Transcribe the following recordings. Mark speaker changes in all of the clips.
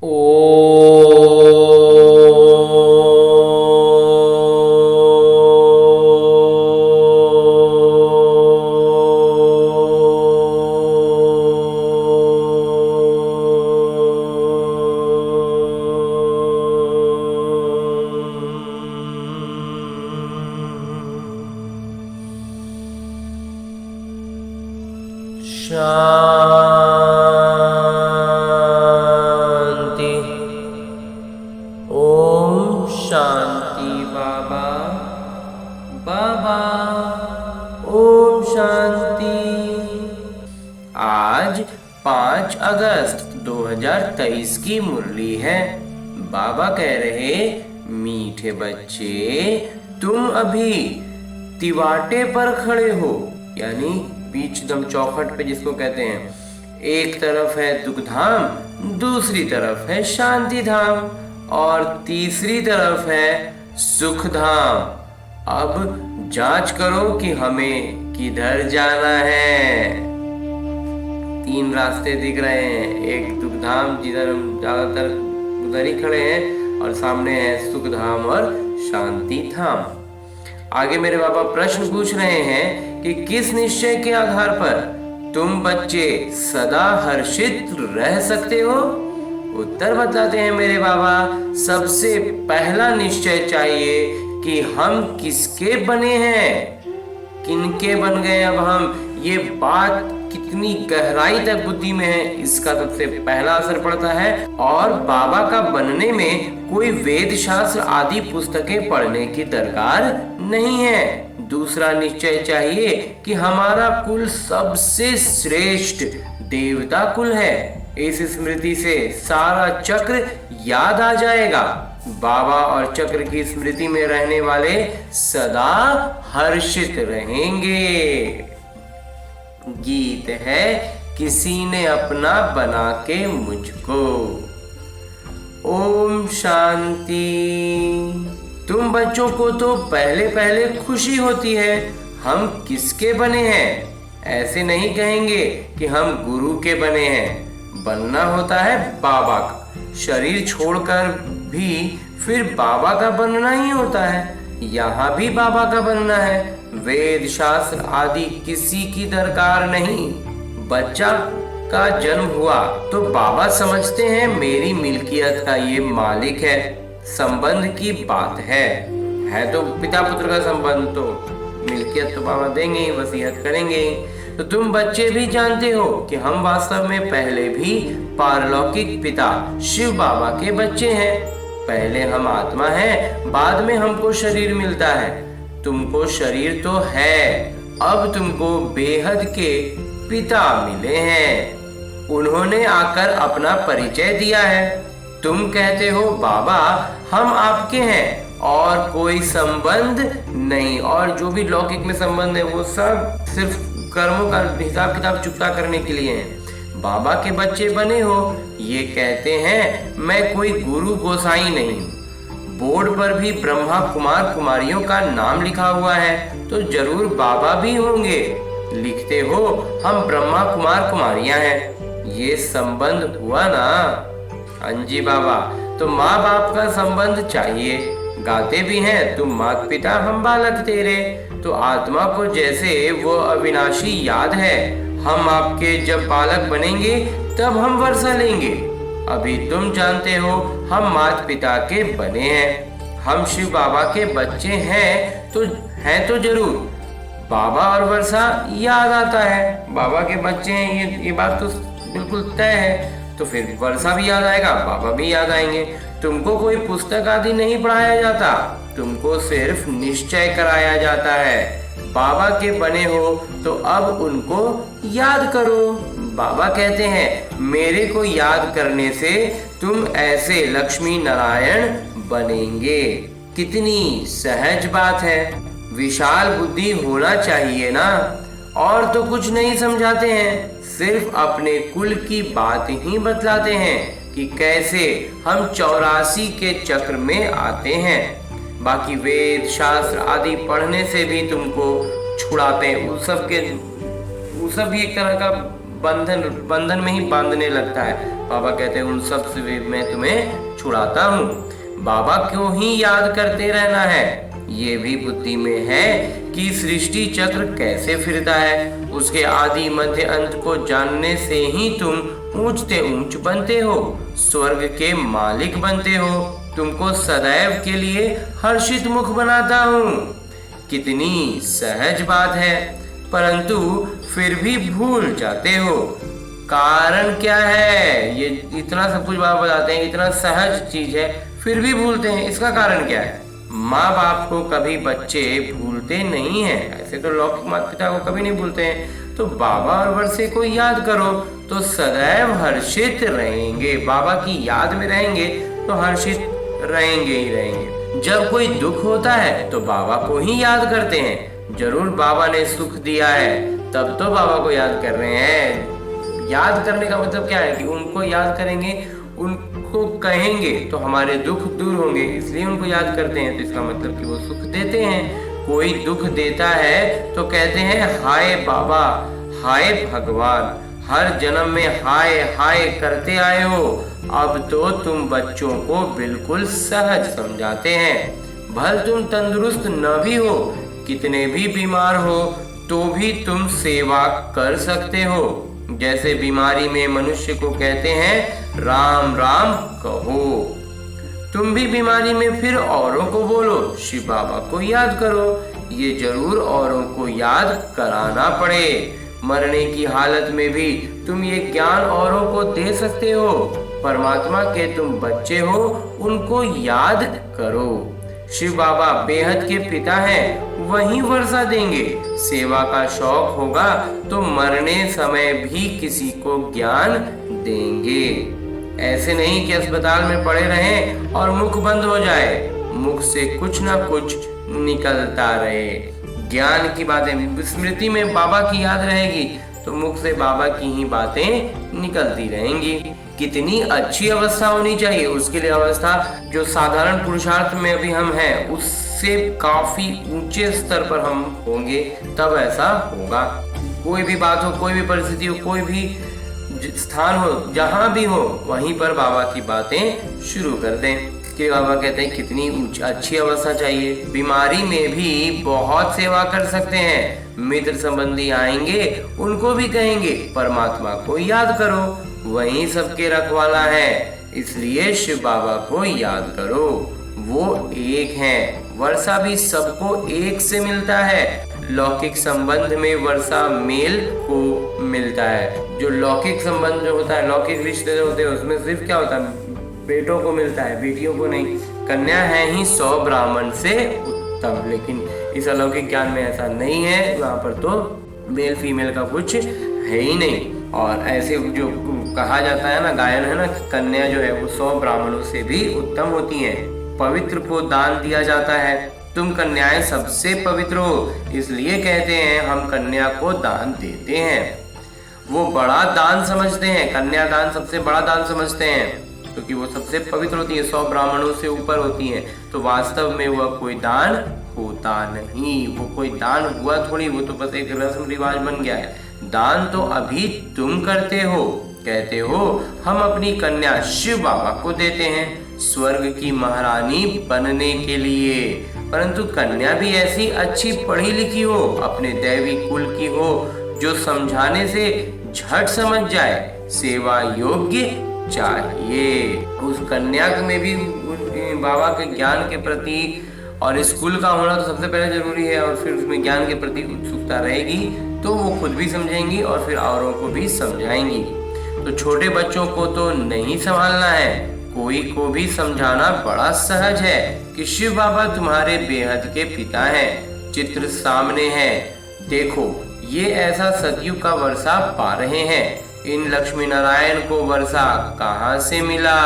Speaker 1: शांति। ओम शांति। बाबा बाबा ओम शांति। आज 5 अगस्त 2023 की मुरली है। बाबा कह रहे, मीठे बच्चे, तुम अभी तिवाटे पर खड़े हो, यानी बीच दम चौखट पे जिसको कहते हैं। एक तरफ है दुख धाम, दूसरी तरफ है शांति धाम, और तीसरी तरफ है सुख धाम। अब जांच करो कि हमें किधर जाना है। 3 रास्ते दिख रहे हैं। एक दुख धाम जिधर हम ज्यादातर उधर ही खड़े हैं, और सामने है सुख धाम और शांति धाम। आगे मेरे बाबा प्रश्न पूछ रहे हैं कि किस निश्चय के आधार पर तुम बच्चे सदा हर्षित रह सकते हो। उत्तर बताते हैं मेरे बाबा, सबसे पहला निश्चय चाहिए कि हम किसके बने हैं, किनके बन गए अब हम। ये बात कितनी गहराई तक बुद्धि में है, इसका सबसे पहला असर पड़ता है। और बाबा का बनने में कोई वेद शास्त्र आदि पुस्तकें पढ़ने की दरकार नहीं है। दूसरा निश्चय चाहिए कि हमारा कुल सबसे श्रेष्ठ देवता कुल है। इस स्मृति से सारा चक्र याद आ जाएगा। बाबा और चक्र की स्मृति में रहने वाले सदा हर्षित रहेंगे। गीत है, किसी ने अपना बना के मुझको। ओम शांति। तुम बच्चों को तो पहले पहले खुशी होती है हम किसके बने हैं। ऐसे नहीं कहेंगे कि हम गुरु के बने हैं। बनना होता है बाबा का। शरीर छोड़कर भी फिर बाबा का बनना ही होता है। यहाँ भी बाबा का बनना है। वेद शास्त्र आदि किसी की दरकार नहीं। बच्चा का जन्म हुआ तो बाबा समझते हैं मेरी मिल्कियत का ये मालिक है। संबंध की बात है तो पिता पुत्र का संबंध, तो मिल्कियत तो बाबा देंगे ही, वसीयत करेंगे। तो तुम बच्चे भी जानते हो कि हम वास्तव में पहले भी पारलौकिक पिता शिव बाबा के बच्चे हैं। पहले हम आत्मा हैं, बाद में हमको शरीर मिलता है। तुमको शरीर तो है, अब तुमको बेहद के पिता मिले हैं। उन्होंने आकर अपना परिचय दिया है। तुम कहते हो बाबा हम आपके हैं और कोई संबंध नहीं, और जो भी लौकिक में संबंध है वो सब सिर्फ कर्मों का हिसाब किताब चुकता करने के लिए है। बाबा के बच्चे बने हो, ये कहते हैं मैं कोई गुरु गोसाई नहीं हूँ। बोर्ड पर भी ब्रह्मा कुमार कुमारियों का नाम लिखा हुआ है, तो जरूर बाबा भी होंगे। लिखते हो हम ब्रह्मा कुमार कुमारियां हैं। ये संबंध हुआ ना। अंजी बाबा, तो माँ बाप का संबंध चाहिए। गाते भी हैं तुम माता पिता हम बालक तेरे। तो आत्मा को जैसे वो अविनाशी याद है, हम आपके जब बालक बनेंगे तब हम वर्षा लेंगे। अभी तुम जानते हो हम माता पिता के बने हैं। हम शिव बाबा के बच्चे हैं तो जरूर। बाबा और वर्षा याद आता है। बाबा के बच्चे हैं, ये बात तो बिल्कुल तय है। तो फिर वर्षा भी याद आएगा, बाबा भी याद आएंगे। तुमको कोई पुस्तक आदि नहीं पढ़ाया जाता, तुमको सिर्फ निश्चय कराया जाता है। बाबा के बने हो तो अब उनको याद करो। बाबा कहते हैं मेरे को याद करने से तुम ऐसे लक्ष्मी नारायण बनेंगे। कितनी सहज बात है। विशाल बुद्धि होना चाहिए ना। और तो कुछ नहीं समझाते हैं, सिर्फ अपने कुल की बात ही बतलाते हैं कि कैसे हम 84 के चक्र में आते हैं। बाकी वेद शास्त्र आदि पढ़ने से भी तुमको छुड़ाते हैं। वो सब भी एक तरह का बंधन में ही बांधने लगता है। बाबा कहते हैं उन सब से भी मैं तुम्हें छुड़ाता हूँ। बाबा क्यों ही याद करते रहना है, ये भी बुद्धि में है कि सृष्टि चक्र कैसे फिरता है। उसके आदि मध्य अंत को जानने से ही तुम ऊंचते ऊंच बनते हो, स्वर्ग के मालिक बनते हो। तुमको सदैव के लिए हर्षित मुख बनाता हूँ। कितनी सहज बात है, परंतु फिर भी भूल जाते हो। कारण क्या है? ये इतना सब कुछ बाबा बताते हैं, इतना सहज चीज है, फिर भी भूलते हैं। इसका कारण क्या है? माँ बाप को कभी बच्चे भूलते नहीं हैं। ऐसे तो लौकिक माता पिता को कभी नहीं भूलते हैं। तो बाबा और वर्षे को याद करो तो सदैव हर्षित रहेंगे। बाबा की याद में रहेंगे तो हर्षित रहेंगे ही रहेंगे। जब कोई दुख होता है तो बाबा को ही याद करते हैं। जरूर बाबा ने सुख दिया है तब तो बाबा को याद कर रहे हैं। याद करने का मतलब क्या है कि उनको याद करेंगे, उनको कहेंगे तो हमारे दुख दूर होंगे, इसलिए उनको याद करते हैं। तो इसका मतलब कि वो सुख देते हैं। कोई दुख देता है तो कहते हैं हाय बाबा, हाय भगवान, हर जन्म में हाय हाय करते आए हो। अब तो तुम बच्चों को बिल्कुल सहज समझाते हैं। भल तुम तंदुरुस्त न भी हो, कितने भी बीमार हो तो भी तुम सेवा कर सकते हो। जैसे बीमारी में मनुष्य को कहते हैं राम राम कहो, तुम भी बीमारी में फिर औरों को बोलो शिव बाबा को याद करो। ये जरूर औरों को याद कराना पड़े। मरने की हालत में भी तुम ये ज्ञान औरों को दे सकते हो। परमात्मा के तुम बच्चे हो, उनको याद करो। शिव बाबा बेहद के पिता हैं, वही वर्षा देंगे। सेवा का शौक होगा तो मरने समय भी किसी को ज्ञान देंगे। ऐसे नहीं कि अस्पताल में पड़े रहें और मुख बंद हो जाए, मुख से कुछ ना कुछ निकलता रहे। ज्ञान की बातें स्मृति में बाबा की याद रहेगी तो मुख से बाबा की ही बातें निकलती रहेंगी। कितनी अच्छी अवस्था होनी चाहिए। उसके लिए अवस्था जो साधारण पुरुषार्थ में अभी हम हैं उससे काफी ऊंचे स्तर पर हम होंगे, तब ऐसा होगा। कोई भी बात हो, कोई भी परिस्थिति हो, कोई भी स्थान हो, जहां भी हो, वहीं पर बाबा की बातें शुरू कर दें। कि बाबा कहते हैं कितनी अच्छी अवस्था चाहिए। बीमारी में भी बहुत सेवा कर सकते हैं। मित्र संबंधी आएंगे, उनको भी कहेंगे परमात्मा को याद करो, वही सबके रखवाला है, इसलिए शिव बाबा को याद करो। वो एक हैं। वर्षा भी सबको एक से मिलता है। लौकिक संबंध में वर्षा मेल को मिलता है। जो लौकिक संबंध जो होता है, लौकिक रिश्ते जो होते हैं, उसमें सिर्फ क्या होता है, बेटों को मिलता है, बेटियों को नहीं। कन्या है ही 100 ब्राह्मण से उत्तम। लेकिन इस अलौकिक ज्ञान में ऐसा नहीं है। वहाँ पर तो मेल फीमेल का कुछ है ही नहीं। और ऐसे जो कहा जाता है ना, गायन है ना, कन्या जो है वो 100 ब्राह्मणों से भी उत्तम होती हैं। पवित्र को दान दिया जाता है। तुम कन्याएं सबसे पवित्र हो, इसलिए कहते हैं हम कन्या को दान देते हैं। वो बड़ा दान समझते हैं, कन्यादान सबसे बड़ा दान समझते हैं, क्योंकि वो सबसे पवित्र होती है, 100 ब्राह्मणों से ऊपर होती हैं। तो वास्तव में वह कोई दान होता नहीं। वो कोई दान हुआ थोड़ी, वो तो बस एक रस्म रिवाज बन गया है। दान तो अभी तुम करते हो। कहते हो हम अपनी कन्या शिव बाबा को देते हैं स्वर्ग की महारानी बनने के लिए। परंतु कन्या भी ऐसी अच्छी पढ़ी लिखी हो, अपने दैवी कुल की हो, जो समझाने से झट समझ जाए। सेवा योग्य चाहिए। उस कन्या में भी बाबा के ज्ञान के प्रति और स्कूल का होना तो सबसे पहले जरूरी है, और फिर उसमें ज्ञान के प्रति उत्सुकता रहेगी तो वो खुद भी समझेंगी और फिर औरों को भी समझाएंगी। तो छोटे बच्चों को तो नहीं संभालना है, कोई को भी समझाना बड़ा सहज है कि शिव बाबा तुम्हारे बेहद के पिता हैं। चित्र सामने है, देखो ये ऐसा सतयुग का वर्षा पा रहे हैं। इन लक्ष्मी नारायण को वर्षा कहाँ से मिला?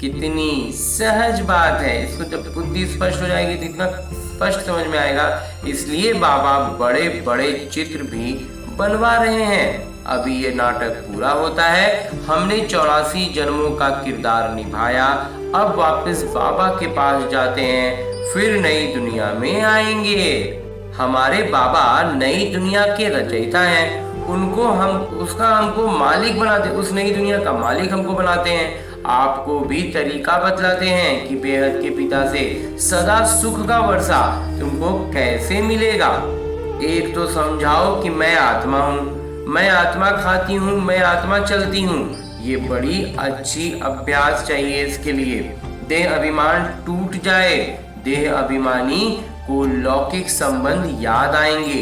Speaker 1: कितनी सहज बात है। इसको जब बुद्धि स्पष्ट हो जाएगी तो इतना स्पष्ट समझ में आएगा। इसलिए बाबा बड़े बड़े चित्र भी बनवा रहे हैं। अभी ये नाटक पूरा होता है। हमने 84 जन्मों का किरदार निभाया। अब वापस बाबा के पास जाते हैं, फिर नई दुनिया में आएंगे। हमारे बाबा नई दुनिया के रचयिता हैं। उनको हम उसका हमको मालिक बनाते, उस नई दुनिया का मालिक हमको बनाते हैं। आपको भी तरीका बतलाते हैं कि बेहद के पिता से सदा सुख का वर्षा तुमको कैसे मिलेगा। एक तो समझाओ कि मैं आत्मा हूँ, मैं आत्मा खाती हूँ, मैं आत्मा चलती हूँ। ये बड़ी अच्छी अभ्यास चाहिए इसके लिए। देह अभिमान टूट जाए, देह अभिमानी को लौकिक संबंध याद आएंगे,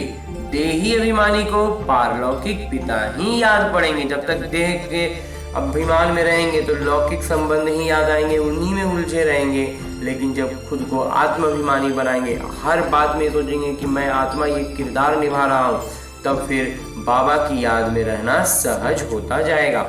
Speaker 1: देही अभिमानी को पारलौकिक पिता ही याद पड़ेंगे। जब तक देह के अभिमान में रहेंगे तो लौकिक संबंध ही याद आएंगे, उन्हीं में उलझे रहेंगे। लेकिन जब खुद को आत्माभिमानी बनाएंगे, हर बात में सोचेंगे कि मैं आत्मा ये किरदार निभा रहा हूँ, तब फिर बाबा की याद में रहना सहज होता जाएगा।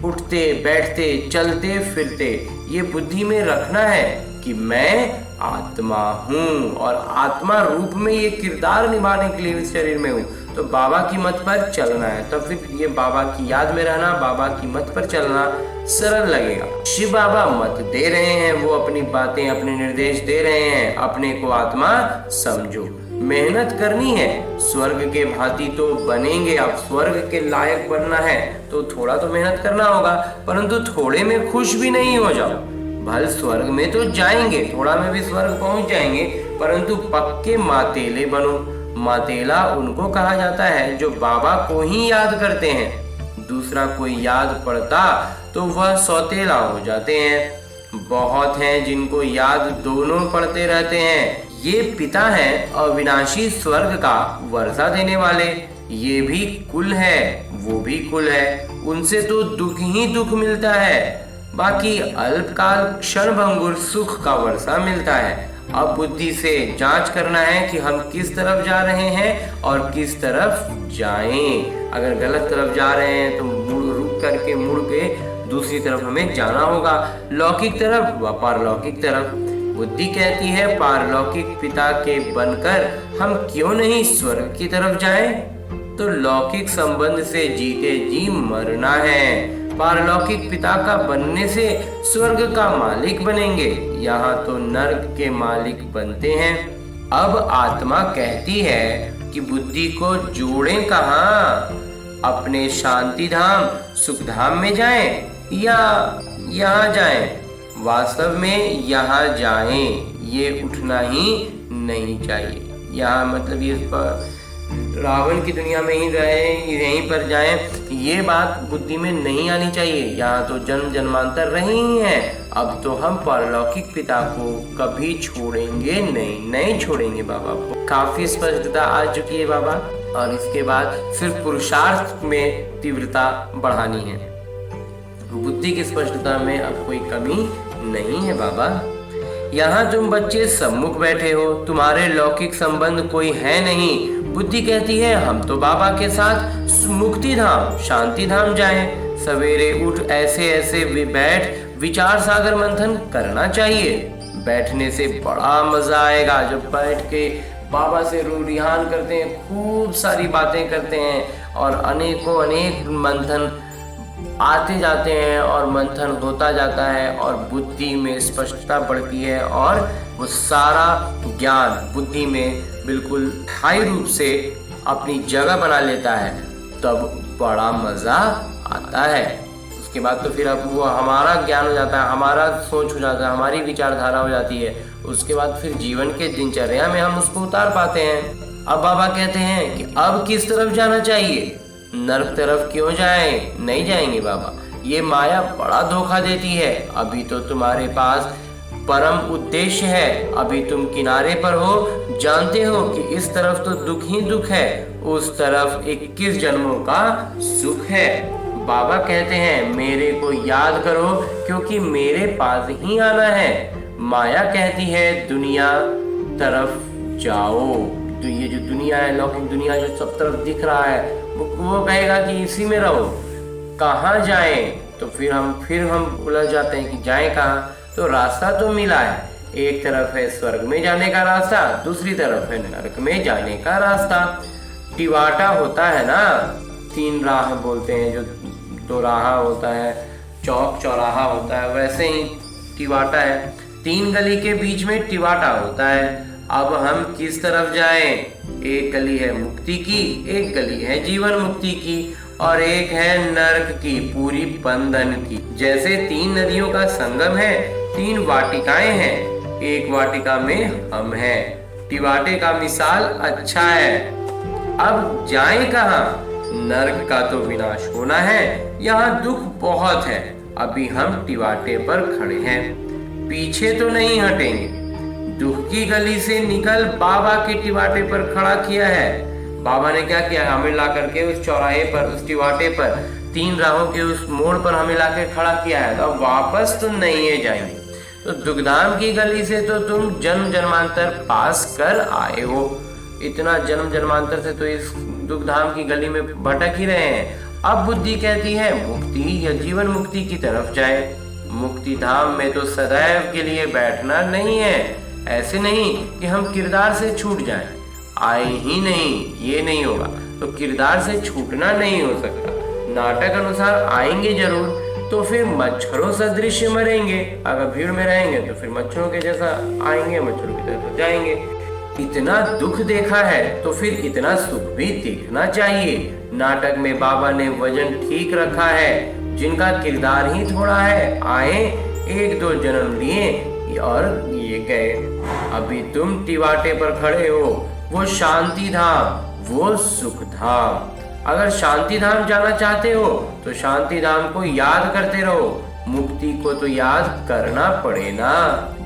Speaker 1: उठते बैठते चलते फिरते ये बुद्धि में रखना है कि मैं आत्मा हूँ और आत्मा रूप में ये किरदार निभाने के लिए इस शरीर में हूँ। तो बाबा की मत पर चलना है, तब फिर ये बाबा की याद में रहना, बाबा की मत पर चलना सरल लगेगा। शिव बाबा मत दे रहे हैं, वो अपनी बातें अपने निर्देश दे रहे हैं, अपने को आत्मा समझो, मेहनत करनी है, स्वर्ग के भांति तो बनेंगे। अब स्वर्ग के लायक बनना है तो थोड़ा तो मेहनत करना होगा, परंतु थोड़े में खुश भी नहीं हो जाओ। भल स्वर्ग में तो जाएंगे, थोड़ा में भी स्वर्ग पहुंच जाएंगे, परंतु पक्के मातेले बनो। मातेला उनको कहा जाता है जो बाबा को ही याद करते हैं। दूसरा कोई याद पड़ता तो वह सौतेला हो जाते हैं। बहुत हैं जिनको याद दोनों पड़ते रहते हैं। ये पिता हैं अविनाशी स्वर्ग का वर्षा देने वाले। ये भी कुल है, वो भी कुल है, उनसे तो दुख ही दुख मिलता है, बाकी अल्पकाल क्षणभंगुर सुख का वर्षा मिलता है। अब बुद्धि से जांच करना है कि हम किस तरफ जा रहे हैं और किस तरफ जाएं। अगर गलत तरफ जा रहे हैं तो रुक करके मुड़ के दूसरी तरफ हमें जाना होगा, लौकिक तरफ व पारलौकिक तरफ। बुद्धि कहती है पारलौकिक पिता के बनकर हम क्यों नहीं स्वर्ग की तरफ जाएं? तो लौकिक संबंध से जीते जी मरना है। पारलौकिक पिता का बनने से स्वर्ग का मालिक बनेंगे, यहाँ तो नर्क के मालिक बनते हैं। अब आत्मा कहती है कि बुद्धि को जोड़ें कहाँ, अपने शांति धाम सुख धाम में जाएं या यहाँ जाएं? वास्तव में यहाँ जाएं, ये उठना ही नहीं चाहिए। यहाँ मतलब ये रावण की दुनिया में ही रहे, यहीं पर जाएं, ये बात बुद्धि में नहीं आनी चाहिए। यहाँ तो जन्म जन्मांतर रहे ही हैं, अब तो हम पारलौकिक पिता को कभी छोड़ेंगे नहीं छोड़ेंगे। बाबा को काफी स्पष्टता आ चुकी है बाबा, और इसके बाद सिर्फ पुरुषार्थ में तीव्रता बढ़ानी है। बुद्धि की स्पष्टता में अब कोई कमी नहीं है बाबा। यहाँ तुम बच्चे सम्मुख बैठे हो, तुम्हारे लौकिक संबंध कोई है नहीं। बुद्धि कहती है हम तो बाबा के साथ मुक्ति धाम शांति धाम जाएं। सवेरे उठ ऐसे ऐसे बैठ विचार सागर मंथन करना चाहिए। बैठने से बड़ा मजा आएगा जब बैठ के बाबा से रूरिहान करते हैं, खूब सारी बातें करते हैं और अनेकों अनेक मंथन आते जाते हैं और मंथन होता जाता है और बुद्धि में स्पष्टता बढ़ती है और वो सारा ज्ञान बुद्धि में बिल्कुल स्थायी रूप से अपनी जगह बना लेता है, तब बड़ा मजा आता है। उसके बाद तो फिर अब वो हमारा ज्ञान हो जाता है, हमारा सोच हो जाता है, हमारी विचारधारा हो जाती है। उसके बाद फिर जीवन के दिनचर्या में हम उसको उतार पाते हैं। अब बाबा कहते हैं कि अब किस तरफ जाना चाहिए? नर्क तरफ क्यों जाएं? नहीं जाएंगे बाबा, ये माया बड़ा धोखा देती है। अभी तो तुम्हारे पास परम उद्देश्य है, अभी तुम किनारे पर हो, जानते हो कि इस तरफ तो दुख ही दुख है, उस तरफ 21 जन्मों का सुख है। बाबा कहते हैं मेरे को याद करो क्योंकि मेरे पास ही आना है। माया कहती है दुनिया तरफ जाओ, तो ये जो दुनिया है, लौकिक दुनिया जो सब तरफ दिख रहा है, वो कहेगा कि इसी में रहो, कहाँ जाएं? तो फिर हम उलझ जाते हैं कि जाएं कहाँ। तो रास्ता तो मिला है, एक तरफ है स्वर्ग में जाने का रास्ता, दूसरी तरफ है नरक में जाने का रास्ता। टिवाटा होता है ना, 3 राह बोलते हैं, जो 2 राह होता है, चौक चौराहा होता है, वैसे ही टिवाटा है। 3 गली के बीच में टिवाटा होता है। अब हम किस तरफ जाएं? एक गली है मुक्ति की, एक गली है जीवन मुक्ति की, और एक है नरक की, पूरी बंधन की। जैसे 3 नदियों का संगम है, 3 वाटिकाएं हैं, एक वाटिका में हम हैं। टिवाटे का मिसाल अच्छा है। अब जाएं कहाँ? नरक का तो विनाश होना है, यहाँ दुख बहुत है। अभी हम टिवाटे पर खड़े हैं, पीछे तो नहीं हटेंगे। दुख की गली से निकल बाबा के टिवाटे पर खड़ा किया है। बाबा ने क्या किया? हमें ला करके उस चौराहे पर, उस टिवाटे पर, 3 राहों के उस मोड़ पर हमें ला के खड़ा किया है। तो वापस तो नहीं है जाएंगे। तो दुखधाम की गली से तो तुम जन्म जन्मांतर पास कर आए हो। इतना जन्म जन्मांतर से तो इस दुखधाम की गली में भटक ही रहे हैं। अब बुद्धि कहती है मुक्ति या जीवन मुक्ति की तरफ जाए। मुक्ति धाम में तो सदैव के लिए बैठना नहीं है। ऐसे नहीं कि हम किरदार से छूट जाएं, आए ही नहीं, ये नहीं होगा। तो किरदार से छूटना नहीं हो सकता। नाटक अनुसार आएंगे जरूर, तो फिर मच्छरों सदृश मरेंगे। अगर भीड़ में रहेंगे तो फिर मच्छरों के जैसा आएंगे, मच्छरों की तरफ जाएंगे। इतना दुख देखा है तो फिर इतना सुख भी देखना चाहिए। नाटक में बाबा ने वजन ठीक रखा है। जिनका किरदार ही थोड़ा है, आए, 1-2 जन्म लिए और ये गए। अभी तुम टिवाटे पर खड़े हो, वो शांति धाम, वो सुख धाम। अगर शांति धाम जाना चाहते हो तो शांति धाम को याद करते रहो। मुक्ति को तो याद करना पड़े ना।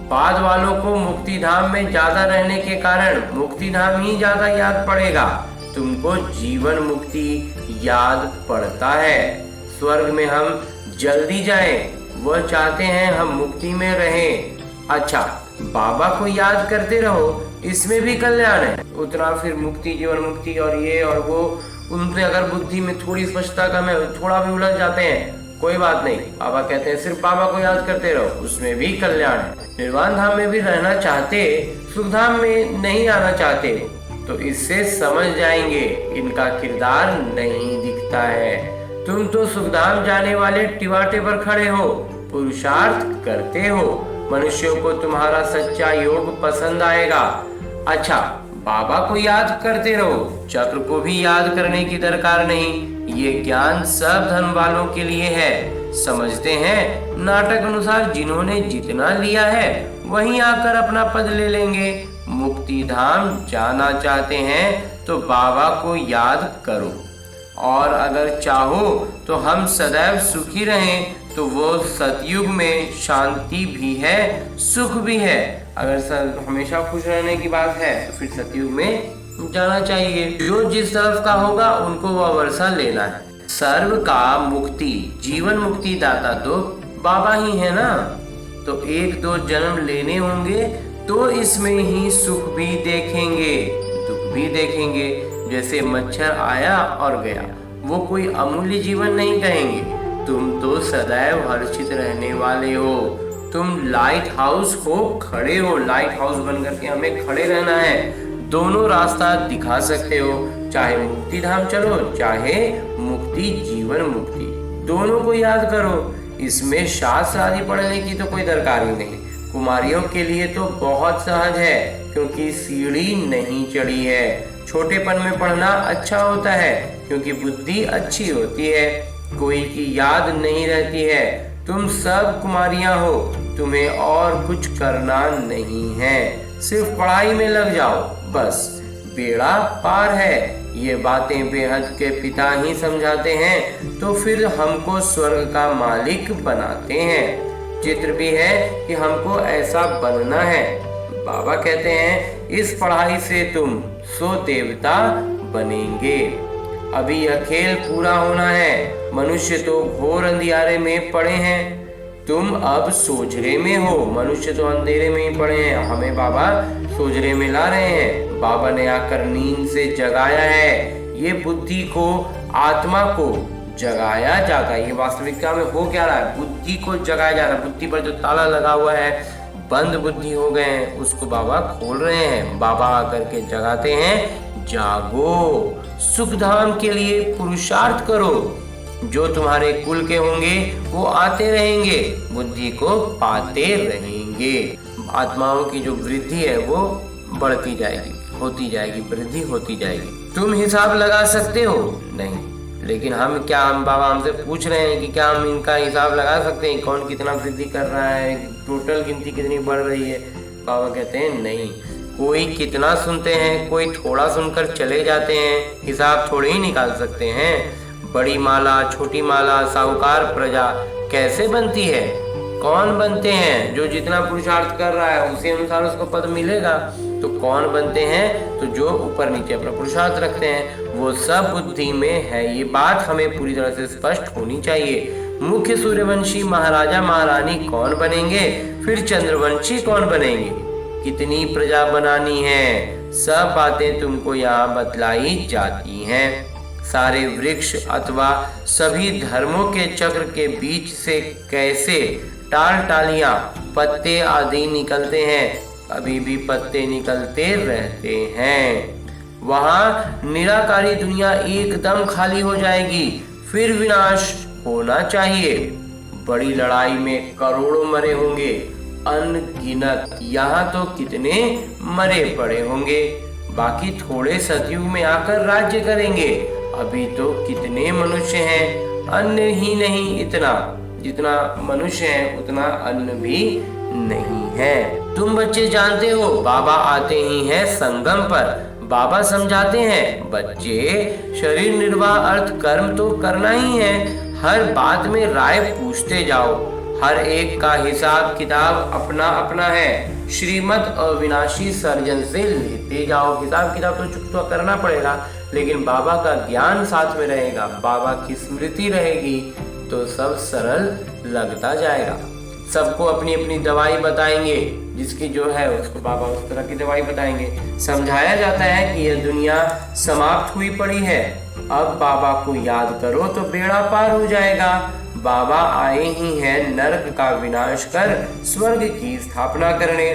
Speaker 1: बाद वालों को मुक्ति धाम में ज्यादा रहने के कारण मुक्ति धाम ही ज्यादा याद पड़ेगा। तुमको जीवन मुक्ति याद पड़ता है। स्वर्ग में हम जल्दी जाएं, वह चाहते हैं हम मुक्ति में रहें। अच्छा, बाबा को याद करते रहो, इसमें भी कल्याण है। उतना फिर मुक्ति, जीवन मुक्ति और ये और वो, उनसे अगर बुद्धि में थोड़ी स्पष्टता कम है, थोड़ा भी उलझ जाते हैं, कोई बात नहीं। बाबा कहते हैं सिर्फ बाबा को याद करते रहो, उसमें भी कल्याण है। निर्वाण धाम में भी रहना चाहते, सुख धाम में नहीं आना चाहते, तो इससे समझ जाएंगे इनका किरदार नहीं दिखता है। तुम तो सुखधाम जाने वाले टिवाटे पर खड़े हो, पुरुषार्थ करते हो। मनुष्यों को तुम्हारा सच्चा योग पसंद आएगा। अच्छा, बाबा को याद करते रहो, चक्र को भी याद करने की दरकार नहीं। ये ज्ञान सब धन वालों के लिए है। समझते हैं नाटक अनुसार जिन्होंने जितना लिया है वहीं आकर अपना पद ले लेंगे। मुक्ति धाम जाना चाहते हैं तो बाबा को याद करो, और अगर चाहो तो हम सदैव सुखी रहें, तो वो सतयुग में शांति भी है, सुख भी है। अगर हमेशा खुश रहने की बात है तो फिर सतयुग में जाना चाहिए। जो जिस तरफ का होगा उनको वह वर्षा लेना है। सर्व का मुक्ति, जीवन मुक्ति दाता तो बाबा ही है ना। तो 1-2 जन्म लेने होंगे तो इसमें ही सुख भी देखेंगे, दुख भी देखेंगे। जैसे मच्छर आया और गया, वो कोई अमूल्य जीवन नहीं कहेंगे। तुम तो सदैव हर्षित रहने वाले हो। तुम लाइट हाउस हो, खड़े हो, लाइट हाउस बन करके हमें खड़े रहना है। दोनों रास्ता दिखा सकते हो, चाहे मुक्ति धाम चलो, चाहे मुक्ति जीवन मुक्ति, दोनों को याद करो। इसमें शास्त्र आदि पढ़ने की तो कोई दरकार ही नहीं। कुमारियों के लिए तो बहुत सहज है, क्योंकि सीढ़ी नहीं चढ़ी है। छोटेपन में पढ़ना अच्छा होता है, क्योंकि बुद्धि अच्छी होती है, कोई की याद नहीं रहती है। तुम सब कुमारियां हो, तुम्हें और कुछ करना नहीं है, सिर्फ पढ़ाई में लग जाओ, बस बेड़ा पार है। ये बातें बेहद के पिता ही समझाते हैं, तो फिर हमको स्वर्ग का मालिक बनाते हैं। चित्र भी है कि हमको ऐसा बनना है। बाबा कहते हैं इस पढ़ाई से तुम सो देवता बनेंगे। अभी यह खेल पूरा होना है। मनुष्य तो घोर अंधियारे में पड़े हैं, तुम अब सोजरे में हो। मनुष्य तो अंधेरे में ही पड़े हैं, हमें बाबा सोजरे में ला रहे हैं। बाबा ने आकर नींद से जगाया है। ये बुद्धि को, आत्मा को जगाया जाता है। ये वास्तविकता में हो क्या रहा है? बुद्धि को जगाया जा रहा है। बुद्धि पर जो ताला लगा हुआ है, बंद बुद्धि हो गए हैं, उसको बाबा खोल रहे हैं। बाबा आकर के जगाते हैं, जागो, सुख धाम के लिए पुरुषार्थ करो। जो तुम्हारे कुल के होंगे वो आते रहेंगे, बुद्धि को पाते रहेंगे। आत्माओं की जो वृद्धि है वो बढ़ती जाएगी, होती जाएगी, वृद्धि होती जाएगी। तुम हिसाब लगा सकते हो? नहीं। लेकिन हम बाबा हमसे पूछ रहे हैं कि क्या हम इनका हिसाब लगा सकते हैं, कौन कितना वृद्धि कर रहा है, टोटल गिनती कितनी बढ़ रही है? बाबा कहते हैं नहीं। कोई कितना सुनते हैं, कोई थोड़ा सुनकर चले जाते हैं, हिसाब थोड़े ही निकाल सकते हैं। बड़ी माला, छोटी माला, साहूकार प्रजा कैसे बनती है? कौन बनते हैं? जो जितना पुरुषार्थ कर रहा है उसी अनुसार उसको पद मिलेगा। तो कौन बनते हैं? तो जो ऊपर नीचे अपना पुरुषार्थ रखते हैं, वो सब बुद्धि में है। ये बात हमें पूरी तरह से स्पष्ट होनी चाहिए। मुख्य सूर्यवंशी महाराजा महारानी कौन बनेंगे? फिर चंद्रवंशी कौन बनेंगे? कितनी प्रजा बनानी है? सब बातें तुमको यहाँ बतलाई जाती हैं। सारे वृक्ष अथवा सभी धर्मों के चक्र के बीच से कैसे टाल टालियां, पत्ते आदि निकलते हैं, अभी भी पत्ते निकलते रहते हैं। वहां निराकारी दुनिया एकदम खाली हो जाएगी, फिर विनाश होना चाहिए। बड़ी लड़ाई में करोड़ों मरे होंगे, अनगिनत। यहाँ तो कितने मरे पड़े होंगे, बाकी थोड़े सतयुग में आकर राज्य करेंगे। अभी तो कितने मनुष्य हैं, अन्न ही नहीं, इतना जितना मनुष्य है उतना अन्न भी नहीं है। तुम बच्चे जानते हो बाबा आते ही हैं संगम पर। बाबा समझाते हैं, बच्चे शरीर निर्वाह अर्थ कर्म तो करना ही है। हर बात में राय पूछते जाओ, हर एक का हिसाब किताब अपना अपना है। श्रीमत अविनाशी सर्जन से लेते जाओ। हिसाब किताब तो चुकता करना पड़ेगा, लेकिन बाबा का ज्ञान साथ में रहेगा, बाबा की स्मृति रहेगी, तो सब सरल लगता जाएगा। सबको अपनी अपनी दवाई बताएंगे, जिसकी जो है उसको बाबा उस तरह की दवाई बताएंगे। समझाया जाता है कि यह दुनिया समाप्त हुई पड़ी है, अब बाबा को याद करो तो बेड़ा पार हो जाएगा। बाबा आए ही हैं नरक का विनाश कर स्वर्ग की स्थापना करने।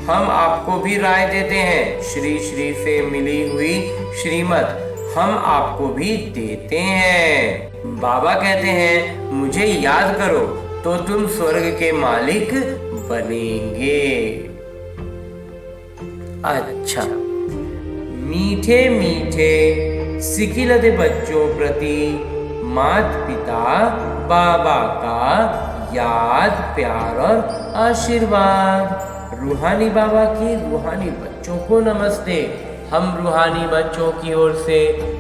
Speaker 1: हम आपको भी राय देते हैं, श्री श्री से मिली हुई श्रीमत हम आपको भी देते हैं। बाबा कहते हैं, मुझे याद करो तो तुम स्वर्ग के मालिक बनेंगे। अच्छा, मीठे मीठे सिकिलद बच्चों प्रति माता पिता बाबा का याद, प्यार और आशीर्वाद। रूहानी बाबा की रूहानी बच्चों को नमस्ते। हम रूहानी बच्चों की ओर से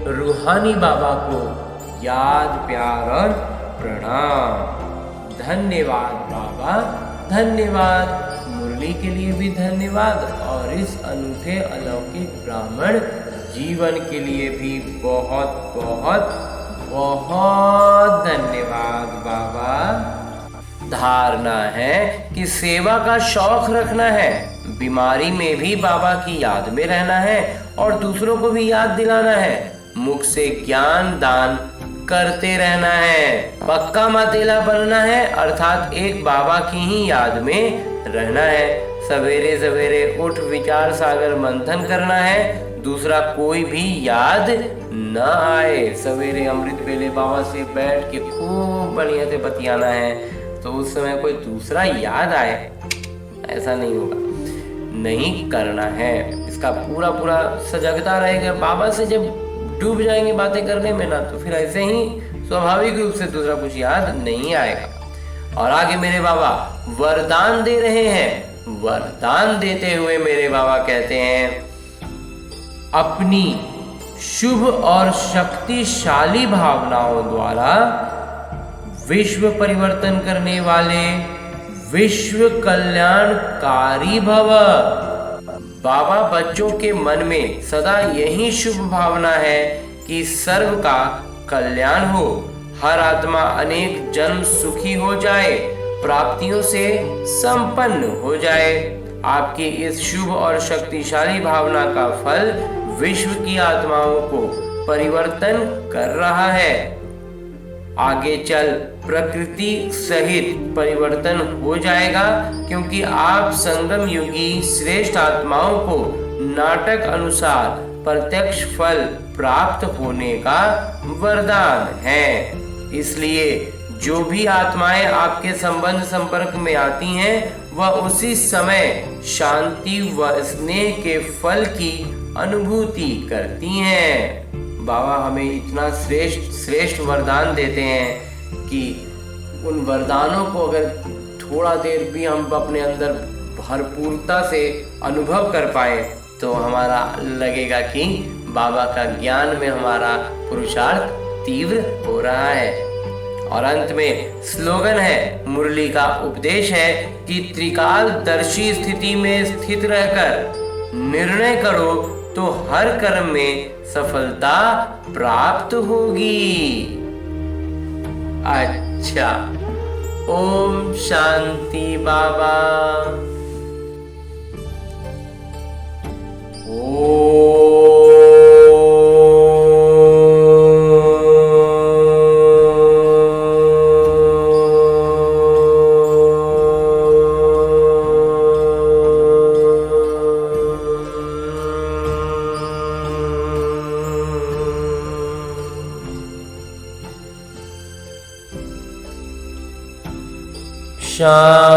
Speaker 1: रूहानी बाबा को याद, प्यार और प्रणाम। धन्यवाद बाबा, धन्यवाद। मुरली के लिए भी धन्यवाद, और इस अनूठे अलौकिक ब्राह्मण जीवन के लिए भी बहुत बहुत बहुत धन्यवाद बाबा। धारणा है कि सेवा का शौक रखना है, बीमारी में भी बाबा की याद में रहना है और दूसरों को भी याद दिलाना है। मुख से ज्ञान दान करते रहना है। पक्का मातेला बनना है, अर्थात एक बाबा की ही याद में रहना है। सवेरे सवेरे उठ विचार सागर मंथन करना है, दूसरा कोई भी याद न आए। सवेरे अमृत वेले बाबा से बैठ के खूब बढ़िया से बतियाना है, तो उस समय कोई दूसरा याद आए ऐसा नहीं होगा, नहीं करना है। इसका पूरा पूरा सजगता रहेगा। बाबा से जब डूब जाएंगे बातें करने में ना, तो फिर ऐसे ही स्वाभाविक रूप से दूसरा कुछ याद नहीं आएगा। और आगे मेरे बाबा वरदान दे रहे हैं। वरदान देते हुए मेरे बाबा कहते हैं, अपनी शुभ और शक्तिशाली भावनाओं द्वारा विश्व परिवर्तन करने वाले विश्व कल्याणकारी भव। बाबा बच्चों के मन में सदा यही शुभ भावना है कि सर्व का कल्याण हो, हर आत्मा अनेक जन्म सुखी हो जाए, प्राप्तियों से संपन्न हो जाए। आपकी इस शुभ और शक्तिशाली भावना का फल विश्व की आत्माओं को परिवर्तन कर रहा है। आगे चल प्रकृति सहित परिवर्तन हो जाएगा, क्योंकि आप संगम युगी श्रेष्ठ आत्माओं को नाटक अनुसार प्रत्यक्ष फल प्राप्त होने का वरदान है। इसलिए जो भी आत्माएं आपके संबंध संपर्क में आती हैं वह उसी समय शांति व स्नेह के फल की अनुभूति करती हैं। बाबा हमें इतना श्रेष्ठ वरदान देते हैं कि उन वरदानों को अगर थोड़ा देर भी हम अपने अंदर भरपूरता से अनुभव कर पाए तो हमारा लगेगा कि बाबा का ज्ञान में हमारा पुरुषार्थ तीव्र हो रहा है। और अंत में स्लोगन है, मुरली का उपदेश है कि त्रिकालदर्शी स्थिति में स्थित रहकर निर्णय करो तो हर कर्म में सफलता प्राप्त होगी। अच्छा, ओम शांति बाबा। शांति।